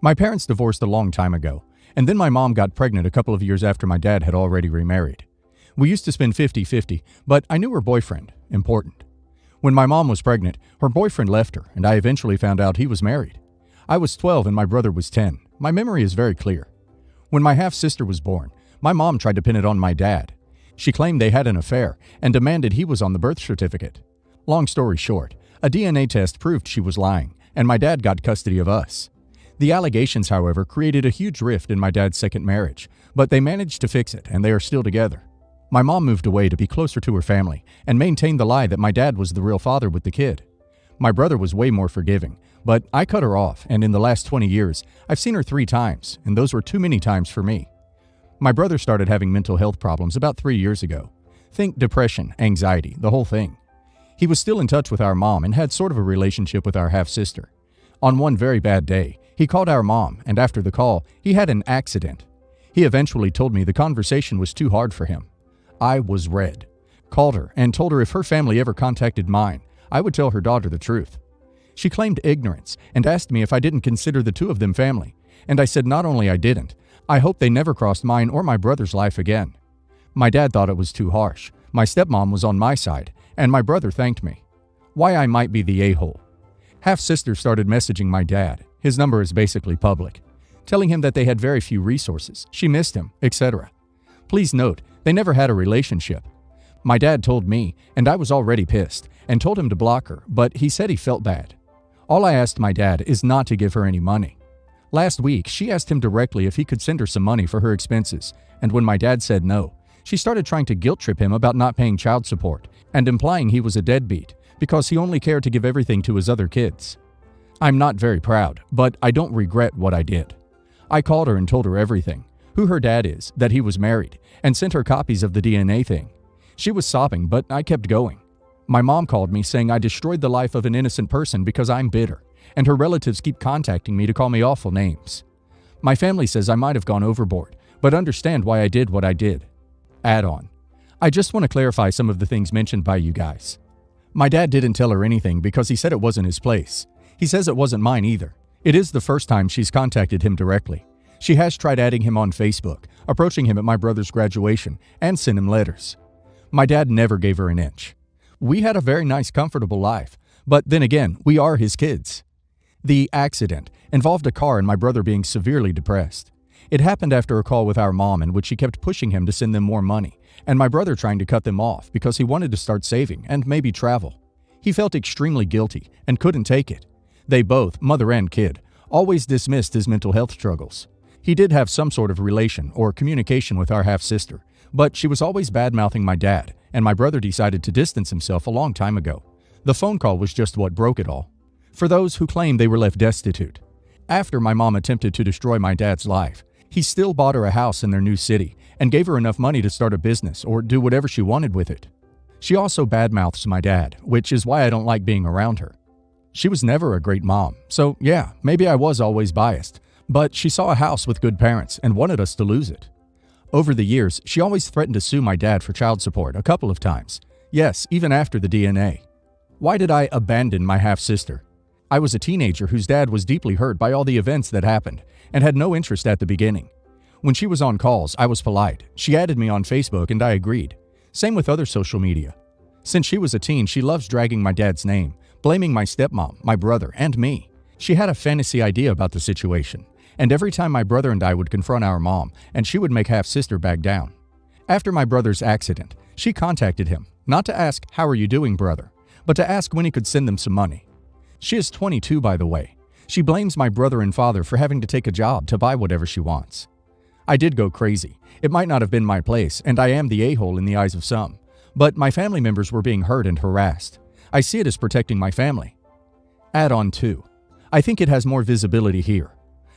My parents divorced a long time ago, and then my mom got pregnant a couple of years after my dad had already remarried. We used to spend 50-50, but I knew her boyfriend, important. When my mom was pregnant, her boyfriend left her, and I eventually found out he was married. I was 12 and my brother was 10. My memory is very clear. When my half-sister was born, my mom tried to pin it on my dad. She claimed they had an affair and demanded he was on the birth certificate. Long story short, a DNA test proved she was lying, and my dad got custody of us. The allegations, however, created a huge rift in my dad's second marriage, but they managed to fix it, and they are still together. My mom moved away to be closer to her family and maintained the lie that my dad was the real father with the kid. My brother was way more forgiving, but I cut her off, and in the last 20 years, I've seen her 3 times, and those were too many times for me. My brother started having mental health problems about 3 years ago. Think depression, anxiety, the whole thing. He was still in touch with our mom and had sort of a relationship with our half-sister. On one very bad day, he called our mom, and after the call, he had an accident. He eventually told me the conversation was too hard for him. I was red. Called her and told her if her family ever contacted mine, I would tell her daughter the truth. She claimed ignorance and asked me if I didn't consider the two of them family, and I said not only I didn't, I hope they never crossed mine or my brother's life again. My dad thought it was too harsh. My stepmom was on my side, and my brother thanked me. Why I might be the a-hole. Half-sister started messaging my dad. His number is basically public, telling him that they had very few resources, she missed him, etc. Please note, they never had a relationship. My dad told me, and I was already pissed, and told him to block her, but he said he felt bad. All I asked my dad is not to give her any money. Last week, she asked him directly if he could send her some money for her expenses, and when my dad said no, she started trying to guilt-trip him about not paying child support, and implying he was a deadbeat, because he only cared to give everything to his other kids. I'm not very proud, but I don't regret what I did. I called her and told her everything, who her dad is, that he was married, and sent her copies of the DNA thing. She was sobbing, but I kept going. My mom called me saying I destroyed the life of an innocent person because I'm bitter, and her relatives keep contacting me to call me awful names. My family says I might have gone overboard, but understand why I did what I did. Add-on. I just want to clarify some of the things mentioned by you guys. My dad didn't tell her anything because he said it wasn't his place. He says it wasn't mine either. It is the first time she's contacted him directly. She has tried adding him on Facebook, approaching him at my brother's graduation, and sent him letters. My dad never gave her an inch. We had a very nice, comfortable life, but then again, we are his kids. The accident involved a car and my brother being severely depressed. It happened after a call with our mom in which she kept pushing him to send them more money, and my brother trying to cut them off because he wanted to start saving and maybe travel. He felt extremely guilty and couldn't take it. They both, mother and kid, always dismissed his mental health struggles. He did have some sort of relation or communication with our half-sister, but she was always bad-mouthing my dad, and my brother decided to distance himself a long time ago. The phone call was just what broke it all. For those who claim they were left destitute. After my mom attempted to destroy my dad's life, he still bought her a house in their new city and gave her enough money to start a business or do whatever she wanted with it. She also badmouths my dad, which is why I don't like being around her. She was never a great mom, so yeah, maybe I was always biased, but she saw a house with good parents and wanted us to lose it. Over the years, she always threatened to sue my dad for child support a couple of times. Yes, even after the DNA. Why did I abandon my half-sister? I was a teenager whose dad was deeply hurt by all the events that happened and had no interest at the beginning. When she was on calls, I was polite. She added me on Facebook and I agreed. Same with other social media. Since she was a teen, she loves dragging my dad's name, blaming my stepmom, my brother, and me. She had a fantasy idea about the situation, and every time my brother and I would confront our mom, and she would make half-sister back down. After my brother's accident, she contacted him, not to ask, "How are you doing, brother?" but to ask when he could send them some money. She is 22, by the way. She blames my brother and father for having to take a job to buy whatever she wants. I did go crazy. It might not have been my place, and I am the a-hole in the eyes of some. But my family members were being hurt and harassed. I see it as protecting my family. Add-on 2. I think it has more visibility here.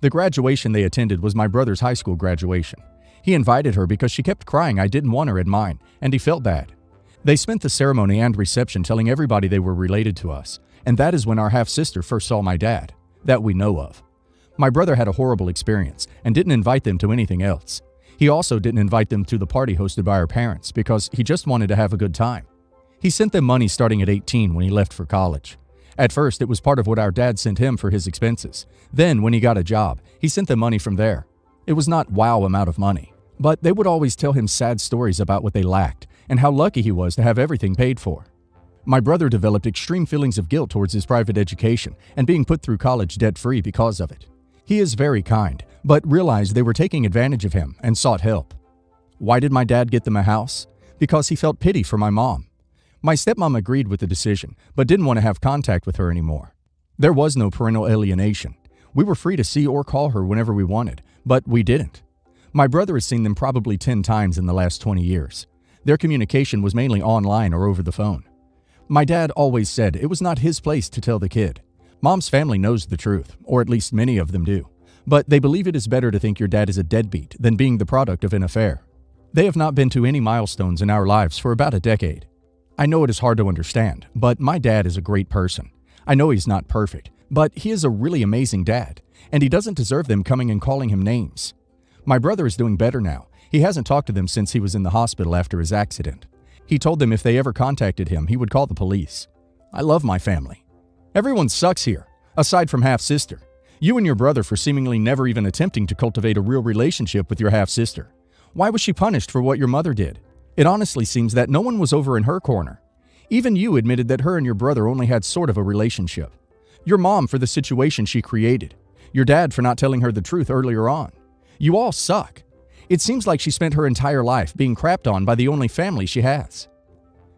The graduation they attended was my brother's high school graduation. He invited her because she kept crying I didn't want her at mine, and he felt bad. They spent the ceremony and reception telling everybody they were related to us, and that is when our half-sister first saw my dad, that we know of. My brother had a horrible experience and didn't invite them to anything else. He also didn't invite them to the party hosted by our parents because he just wanted to have a good time. He sent them money starting at 18 when he left for college. At first, it was part of what our dad sent him for his expenses. Then, when he got a job, he sent them money from there. It was not wow amount of money, but they would always tell him sad stories about what they lacked and how lucky he was to have everything paid for. My brother developed extreme feelings of guilt towards his private education and being put through college debt-free because of it. He is very kind, but realized they were taking advantage of him and sought help. Why did my dad get them a house? Because he felt pity for my mom. My stepmom agreed with the decision, but didn't want to have contact with her anymore. There was no parental alienation. We were free to see or call her whenever we wanted, but we didn't. My brother has seen them probably 10 times in the last 20 years. Their communication was mainly online or over the phone. My dad always said it was not his place to tell the kid. Mom's family knows the truth, or at least many of them do, but they believe it is better to think your dad is a deadbeat than being the product of an affair. They have not been to any milestones in our lives for about a decade. I know it is hard to understand, but my dad is a great person. I know he's not perfect, but he is a really amazing dad, and he doesn't deserve them coming and calling him names. My brother is doing better now. He hasn't talked to them since he was in the hospital after his accident. He told them if they ever contacted him, he would call the police. I love my family. Everyone sucks here, aside from half-sister. You and your brother for seemingly never even attempting to cultivate a real relationship with your half-sister. Why was she punished for what your mother did? It honestly seems that no one was over in her corner. Even you admitted that her and your brother only had sort of a relationship. Your mom for the situation she created. Your dad for not telling her the truth earlier on. You all suck. It seems like she spent her entire life being crapped on by the only family she has.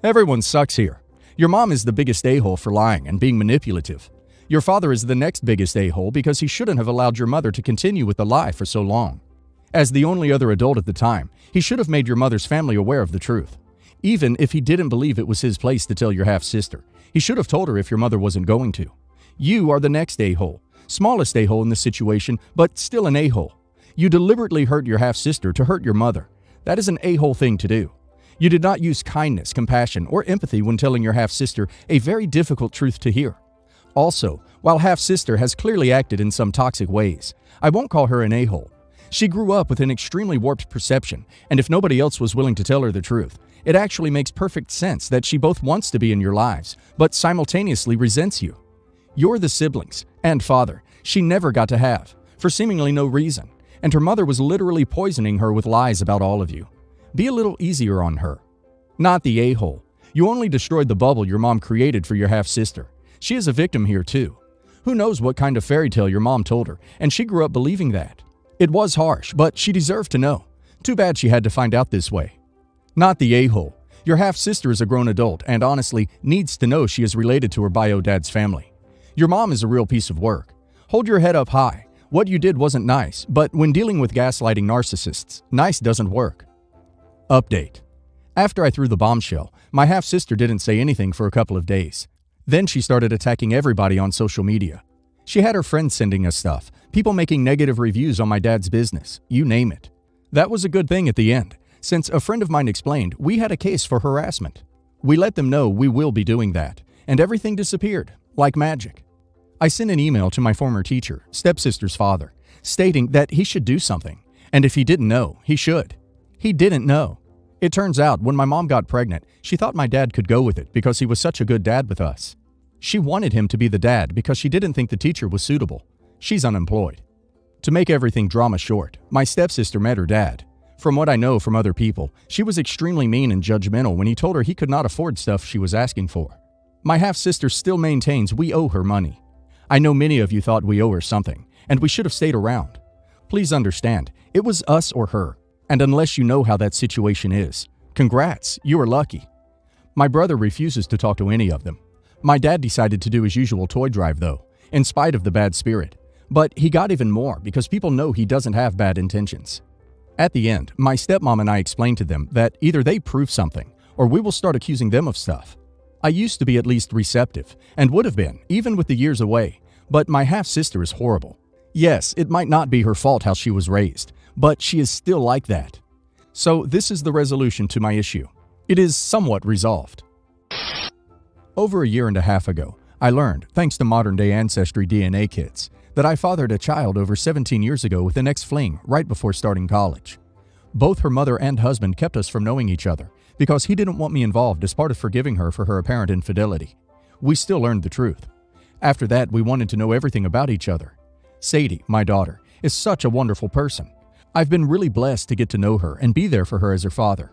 Everyone sucks here. Your mom is the biggest a-hole for lying and being manipulative. Your father is the next biggest a-hole because he shouldn't have allowed your mother to continue with the lie for so long. As the only other adult at the time, he should have made your mother's family aware of the truth. Even if he didn't believe it was his place to tell your half-sister, he should have told her if your mother wasn't going to. You are the next a-hole. Smallest a-hole in this situation, but still an a-hole. You deliberately hurt your half-sister to hurt your mother. That is an a-hole thing to do. You did not use kindness, compassion, or empathy when telling your half-sister a very difficult truth to hear. Also, while half-sister has clearly acted in some toxic ways, I won't call her an a-hole. She grew up with an extremely warped perception, and if nobody else was willing to tell her the truth, it actually makes perfect sense that she both wants to be in your lives, but simultaneously resents you. You're the siblings and father she never got to have, for seemingly no reason, and her mother was literally poisoning her with lies about all of you. Be a little easier on her. Not the a-hole. You only destroyed the bubble your mom created for your half-sister. She is a victim here too. Who knows what kind of fairy tale your mom told her, and she grew up believing that. It was harsh, but she deserved to know. Too bad she had to find out this way. Not the a-hole. Your half-sister is a grown adult and honestly needs to know she is related to her bio dad's family. Your mom is a real piece of work. Hold your head up high. What you did wasn't nice, but when dealing with gaslighting narcissists, nice doesn't work. Update. After I threw the bombshell, my half-sister didn't say anything for a couple of days. Then she started attacking everybody on social media. She had her friends sending us stuff, people making negative reviews on my dad's business, you name it. That was a good thing at the end, since a friend of mine explained we had a case for harassment. We let them know we will be doing that, and everything disappeared, like magic. I sent an email to my former teacher, stepsister's father, stating that he should do something, and if he didn't know, he should. He didn't know. It turns out when my mom got pregnant, she thought my dad could go with it because he was such a good dad with us. She wanted him to be the dad because she didn't think the teacher was suitable. She's unemployed. To make everything drama short, my stepsister met her dad. From what I know from other people, she was extremely mean and judgmental when he told her he could not afford stuff she was asking for. My half-sister still maintains we owe her money. I know many of you thought we owe her something, and we should have stayed around. Please understand, it was us or her, and unless you know how that situation is, congrats, you are lucky. My brother refuses to talk to any of them. My dad decided to do his usual toy drive though, in spite of the bad spirit. But he got even more because people know he doesn't have bad intentions. At the end, my stepmom and I explained to them that either they prove something, or we will start accusing them of stuff. I used to be at least receptive, and would have been, even with the years away, but my half-sister is horrible. Yes, it might not be her fault how she was raised, but she is still like that. So this is the resolution to my issue. It is somewhat resolved. Over a year and a half ago, I learned, thanks to modern-day ancestry DNA kits, that I fathered a child over 17 years ago with an ex-fling right before starting college. Both her mother and husband kept us from knowing each other because he didn't want me involved as part of forgiving her for her apparent infidelity. We still learned the truth. After that, we wanted to know everything about each other. Sadie, my daughter, is such a wonderful person. I've been really blessed to get to know her and be there for her as her father.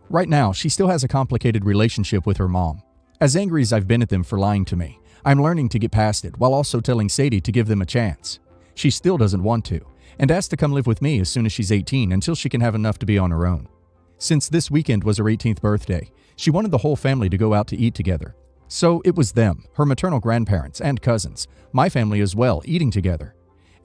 Right now, she still has a complicated relationship with her mom. As angry as I've been at them for lying to me, I'm learning to get past it while also telling Sadie to give them a chance. She still doesn't want to, and asked to come live with me as soon as she's 18 until she can have enough to be on her own. Since this weekend was her 18th birthday, she wanted the whole family to go out to eat together. So it was them, her maternal grandparents and cousins, my family as well, eating together.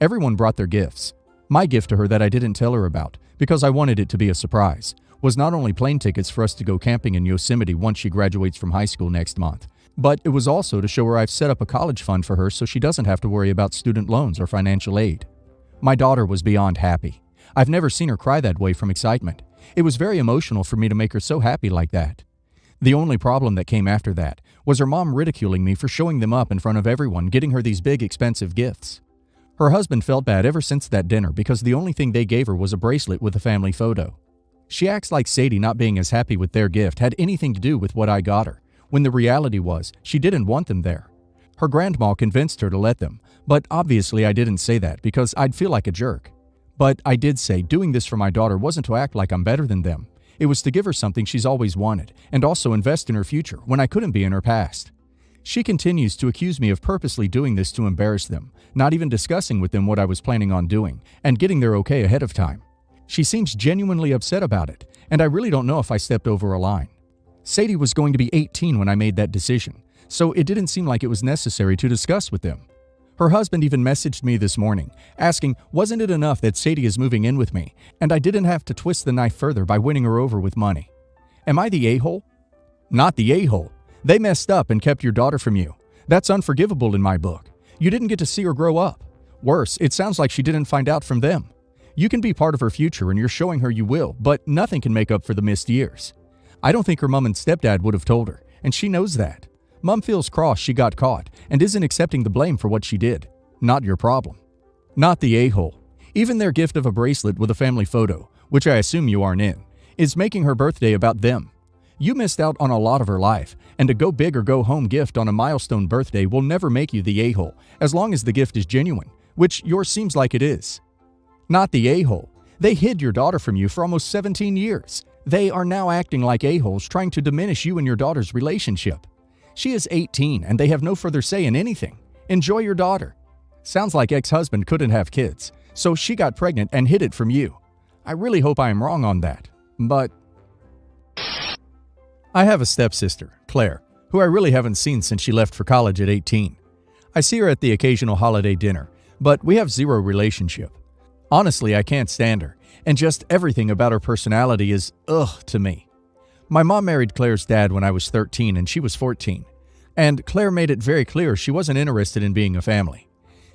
Everyone brought their gifts. My gift to her that I didn't tell her about, because I wanted it to be a surprise, was not only plane tickets for us to go camping in Yosemite once she graduates from high school next month, but it was also to show her I've set up a college fund for her so she doesn't have to worry about student loans or financial aid. My daughter was beyond happy. I've never seen her cry that way from excitement. It was very emotional for me to make her so happy like that. The only problem that came after that was her mom ridiculing me for showing them up in front of everyone, getting her these big expensive gifts. Her husband felt bad ever since that dinner because the only thing they gave her was a bracelet with a family photo. She acts like Sadie not being as happy with their gift had anything to do with what I got her, when the reality was she didn't want them there. Her grandma convinced her to let them, but obviously I didn't say that because I'd feel like a jerk. But I did say doing this for my daughter wasn't to act like I'm better than them. It was to give her something she's always wanted, and also invest in her future when I couldn't be in her past. She continues to accuse me of purposely doing this to embarrass them, not even discussing with them what I was planning on doing, and getting their okay ahead of time. She seems genuinely upset about it, and I really don't know if I stepped over a line. Sadie was going to be 18 when I made that decision, so it didn't seem like it was necessary to discuss with them. Her husband even messaged me this morning, asking, wasn't it enough that Sadie is moving in with me, and I didn't have to twist the knife further by winning her over with money? Am I the a-hole? Not the a-hole. They messed up and kept your daughter from you. That's unforgivable in my book. You didn't get to see her grow up. Worse, it sounds like she didn't find out from them. You can be part of her future and you're showing her you will, but nothing can make up for the missed years. I don't think her mom and stepdad would have told her, and she knows that. Mom feels cross she got caught and isn't accepting the blame for what she did. Not your problem. Not the a-hole. Even their gift of a bracelet with a family photo, which I assume you aren't in, is making her birthday about them. You missed out on a lot of her life, and a go big or go home gift on a milestone birthday will never make you the a-hole as long as the gift is genuine, which yours seems like it is. Not the a-hole. They hid your daughter from you for almost 17 years. They are now acting like a-holes trying to diminish you and your daughter's relationship. She is 18 and they have no further say in anything. Enjoy your daughter. Sounds like ex-husband couldn't have kids, so she got pregnant and hid it from you. I really hope I am wrong on that, but... I have a stepsister, Claire, who I really haven't seen since she left for college at 18. I see her at the occasional holiday dinner, but we have zero relationship. Honestly, I can't stand her, and just everything about her personality is ugh to me. My mom married Claire's dad when I was 13 and she was 14, and Claire made it very clear she wasn't interested in being a family.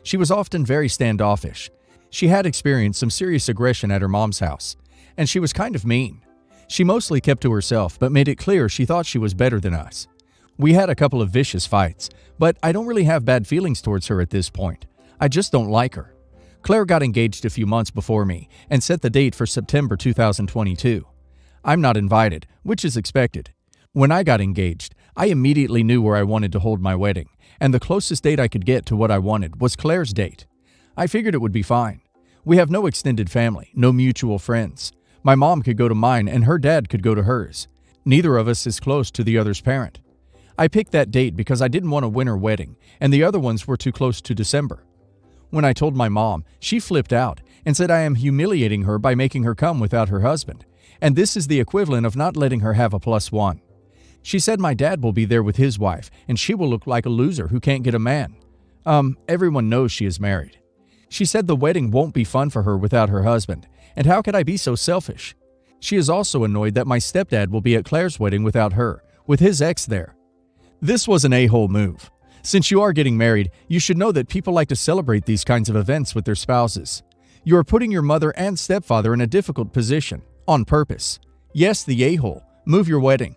She was often very standoffish. She had experienced some serious aggression at her mom's house, and she was kind of mean. She mostly kept to herself, but made it clear she thought she was better than us. We had a couple of vicious fights, but I don't really have bad feelings towards her at this point. I just don't like her. Claire got engaged a few months before me and set the date for September 2022. I'm not invited, which is expected. When I got engaged, I immediately knew where I wanted to hold my wedding, and the closest date I could get to what I wanted was Claire's date. I figured it would be fine. We have no extended family, no mutual friends. My mom could go to mine and her dad could go to hers. Neither of us is close to the other's parent. I picked that date because I didn't want a winter wedding, and the other ones were too close to December. When I told my mom, she flipped out and said I am humiliating her by making her come without her husband, and this is the equivalent of not letting her have a +1. She said my dad will be there with his wife, and she will look like a loser who can't get a man. Everyone knows she is married. She said the wedding won't be fun for her without her husband, and how could I be so selfish? She is also annoyed that my stepdad will be at Claire's wedding without her, with his ex there. This was an a-hole move. Since you are getting married, you should know that people like to celebrate these kinds of events with their spouses. You are putting your mother and stepfather in a difficult position, on purpose. Yes, the a-hole. Move your wedding.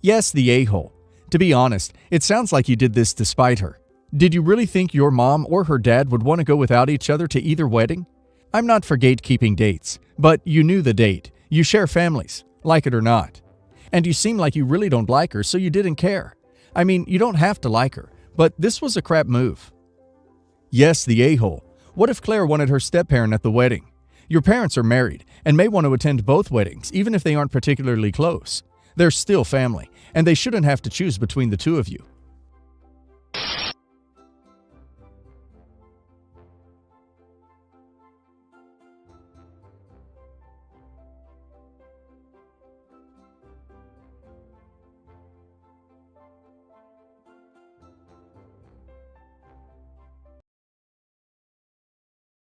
Yes, the a-hole. To be honest, it sounds like you did this to spite her. Did you really think your mom or her dad would want to go without each other to either wedding? I'm not for gatekeeping dates, but you knew the date. You share families, like it or not. And you seem like you really don't like her, so you didn't care. I mean, you don't have to like her, But this was a crap move. Yes, the a-hole. What if Claire wanted her step-parent at the wedding? Your parents are married and may want to attend both weddings, even if they aren't particularly close. They're still family, and they shouldn't have to choose between the two of you.